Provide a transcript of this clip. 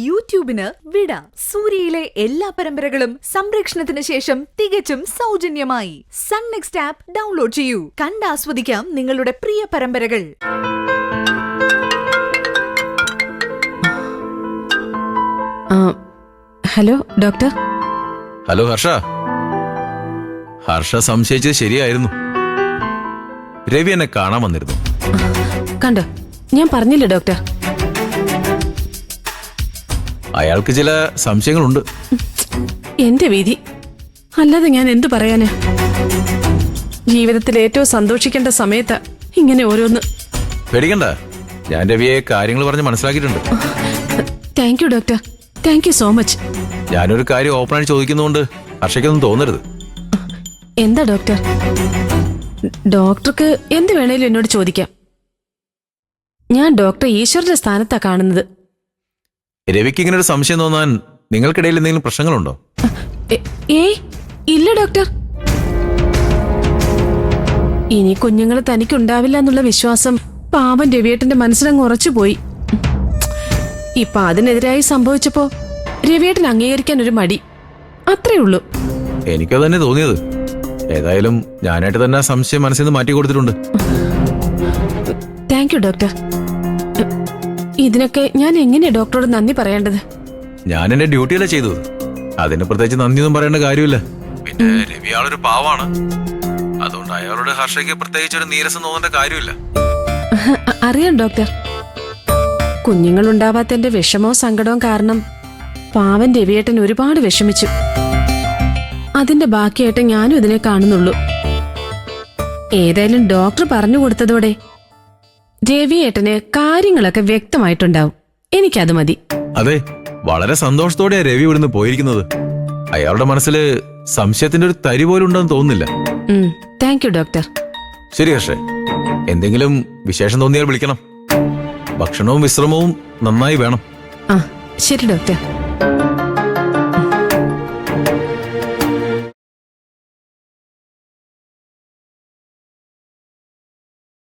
യൂട്യൂബിന് വിട. സൂര്യയിലെ എല്ലാ പരമ്പരകളും സംരക്ഷണത്തിന് ശേഷം തികച്ചും സൗജന്യമായി. സൺ നെക്സ്റ്റ് ആപ്പ് ഡൗൺലോഡ് ചെയ്യൂ. കണ്ടാസ്വദിക്കാം നിങ്ങളുടെ പ്രിയ പരമ്പരകൾ. Hello doctor. Hello Harsha. Harsha സംശയിച്ചത് ശരിയായിരുന്നു. രവി എന്നെ കാണാൻ വന്നിരുന്നു. കണ്ടോ, ഞാൻ പറഞ്ഞില്ലേ ഡോക്ടർ. അയാൾക്ക് ചില സംശയങ്ങളുണ്ട്. എന്റെ വിധി, അല്ലാതെ ഞാൻ എന്തു പറയാന്. ജീവിതത്തിൽ ഏറ്റവും സന്തോഷിക്കേണ്ട സമയത്താ ഇങ്ങനെ ഓരോന്ന്. പേടിക്കണ്ട, ഞാൻ രവിയെ കാര്യങ്ങൾ പറഞ്ഞ് മനസ്സിലാക്കിയിട്ടുണ്ട്. Thank you doctor, thank you so much. ഞാനൊരു കാര്യം ഓപ്പണായി ചോദിക്കുന്നതുകൊണ്ട് ഹർഷയ്ക്കൊന്നും തോന്നരുത്. എന്താ ഡോക്ടർ? ഡോക്ടർക്ക് എന്ത് വേണേലും എന്നോട് ചോദിക്കാം. ഞാൻ ഡോക്ടർ ഈശ്വരന്റെ സ്ഥാനത്താ കാണുന്നത്. രവിക്ക് ഇങ്ങനെ ഒരു സംശയം തോന്നാൻ നിങ്ങൾക്കിടയിൽ എന്തെങ്കിലും പ്രശ്നങ്ങളുണ്ടോ? ഏയ് ഇല്ല ഡോക്ടർ. ഇനി കുഞ്ഞുങ്ങൾ തനിക്കുണ്ടാവില്ല എന്നുള്ള വിശ്വാസം പാവൻ രവിയേട്ടന്റെ മനസ്സിലങ്ങ് ഉറച്ചുപോയി. ഇപ്പൊ അതിനെതിരായി സംഭവിച്ചപ്പോ രവിയേട്ടൻ അംഗീകരിക്കാൻ ഒരു മടി, അത്രേ ഉള്ളൂ. എനിക്കത് തന്നെ തോന്നിയത്. ഏതായാലും ഞാനായിട്ട് തന്നെ ആ സംശയം മനസ്സിൽ നിന്ന് മാറ്റി കൊടുത്തിട്ടുണ്ട്. Thank you doctor. ഇതിനൊക്കെ ഞാൻ എങ്ങനെയാ ഡോക്ടറോട് നന്ദി പറയേണ്ടത്? ഞാൻ എന്റെ ഡ്യൂട്ടിയല്ലേ ചെയ്തത്. അതിന് പ്രത്യേകിച്ച് നന്ദിയൊന്നും പറയേണ്ട കാര്യമില്ല. പിന്നെ രവി ആളൊരു പാവാണ്. അതുകൊണ്ട് അയാളോട് ഹർഷയ്ക്ക് പ്രത്യേകിച്ച് ഒരു നീരസം തോന്നേണ്ട കാര്യമില്ല. അറിയാം ഡോക്ടർ. കുഞ്ഞുങ്ങൾ ഉണ്ടാവാത്തന്റെ വിഷമവും സങ്കടവും കാരണം പാവൻ രവിയേട്ടൻ ഒരുപാട് വിഷമിച്ചു. അതിന്റെ ബാക്കിയായിട്ട് ഞാനും ഇതിനെ കാണുന്നുള്ളൂ. ഏതായാലും ഡോക്ടർ പറഞ്ഞു കൊടുത്തതോടെ രവിയേട്ടന് കാര്യങ്ങളൊക്കെ വ്യക്തമായിട്ടുണ്ടാവും. എനിക്കത് മതി. അതെ, വളരെ സന്തോഷത്തോടെയാ രവി ഇവിടുന്ന് പോയിരിക്കുന്നത്. അയാളുടെ മനസ്സിൽ സംശയത്തിന്റെ ഒരു തരി പോലും ഉണ്ടെന്ന് തോന്നുന്നില്ല. Thank you doctor. ശരി ഹർഷേ, എന്തെങ്കിലും വിശേഷം തോന്നിയാൽ വിളിക്കണം. ഭക്ഷണവും വിശ്രമവും നന്നായി വേണം. ശരി ഡോക്ടർ.